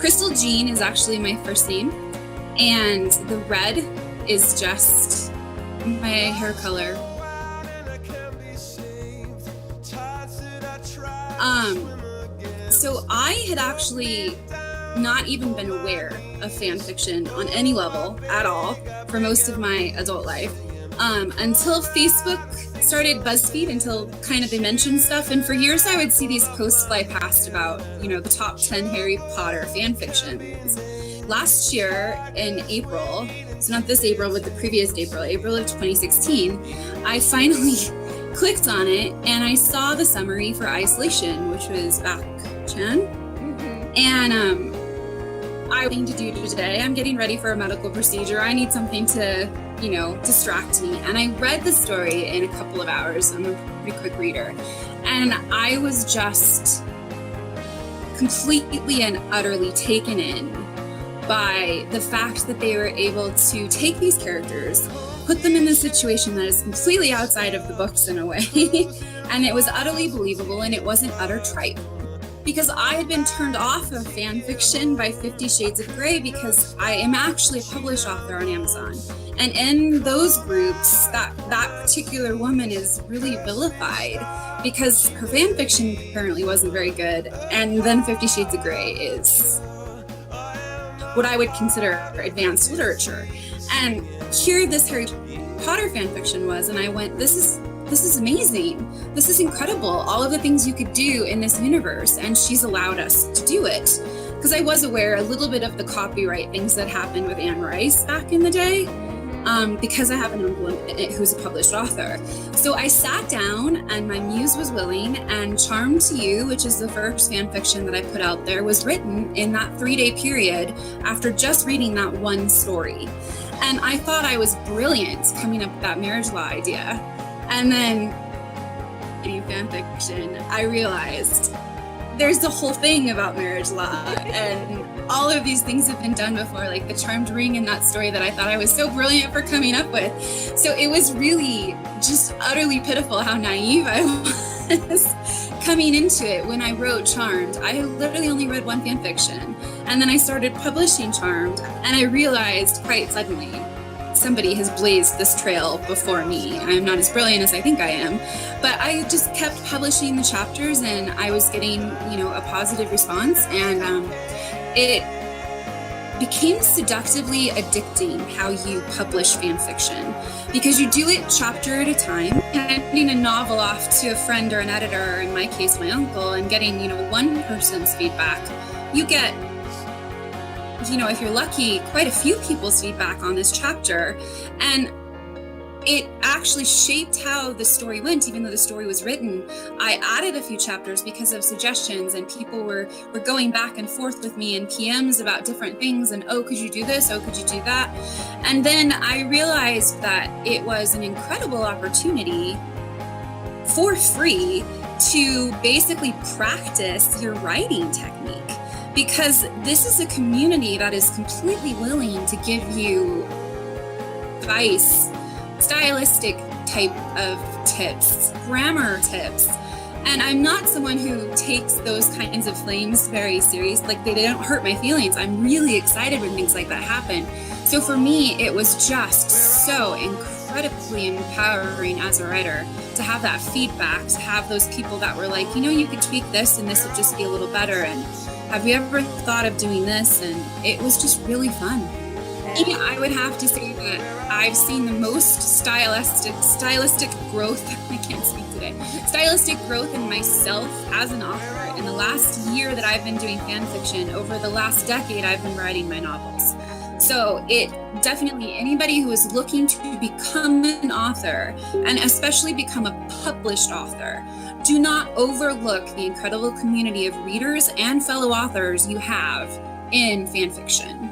Crystal Jean is actually my first name, and the red is just my hair color. So I had actually not even been aware of fan fiction on any level at all for most of my adult life until Facebook started, BuzzFeed, until kind of they mentioned stuff. And for years I would see these posts fly past about, the top 10 Harry Potter fan fictions. Last year in April, so not this April, but the previous April of 2016, I finally clicked on it and I saw the summary for Isolation, which was back Jan. And I have to do today. I'm getting ready for a medical procedure. I need something to, distract me. And I read the story in a couple of hours. I'm a pretty quick reader. And I was just completely and utterly taken in by the fact that they were able to take these characters, put them in a situation that is completely outside of the books in a way. And it was utterly believable and it wasn't utter tripe. Because I had been turned off of fan fiction by 50 Shades of Grey because I am actually a published author on Amazon. And in those groups, that particular woman is really vilified because her fan fiction apparently wasn't very good. And then 50 Shades of Grey is what I would consider advanced literature. And here this Harry Potter fan fiction was, and I went, this is amazing. This is incredible. All of the things you could do in this universe, and she's allowed us to do it. Because I was aware a little bit of the copyright things that happened with Anne Rice back in the day, because I have an uncle who's a published author. So I sat down and my muse was willing, and Charmed to You, which is the first fan fiction that I put out there, was written in that 3-day period after just reading that one story. And I thought I was brilliant coming up with that marriage law idea. And then in fan fiction, I realized there's the whole thing about marriage law, and all of these things have been done before, like the charmed ring in that story that I thought I was so brilliant for coming up with. So it was really just utterly pitiful how naive I was coming into it when I wrote Charmed. I literally only read one fan fiction, and then I started publishing Charmed, and I realized quite suddenly, somebody has blazed this trail before me. I'm not as brilliant as I think I am, but I just kept publishing the chapters and I was getting, a positive response, and it became seductively addicting how you publish fan fiction, because you do it chapter at a time, handing a novel off to a friend or an editor, or in my case, my uncle, and getting, one person's feedback. You get, if you're lucky, quite a few people's feedback on this chapter. And it actually shaped how the story went. Even though the story was written, I added a few chapters because of suggestions, and people were going back and forth with me in PMs about different things, and could you do this? Could you do that? And then I realized that it was an incredible opportunity for free to basically practice your writing technique. Because this is a community that is completely willing to give you advice, stylistic type of tips, grammar tips. And I'm not someone who takes those kinds of flames very serious. Like, they don't hurt my feelings. I'm really excited when things like that happen. So for me, it was just so incredibly empowering as a writer to have that feedback, to have those people that were like, you could tweak this and this would just be a little better. And have you ever thought of doing this? And it was just really fun. Yeah, I would have to say that I've seen the most stylistic growth, I can't speak today, stylistic growth in myself as an author in the last year that I've been doing fan fiction. Over the last decade, I've been writing my novels. So it definitely, anybody who is looking to become an author, and especially become a published author, do not overlook the incredible community of readers and fellow authors you have in fan fiction.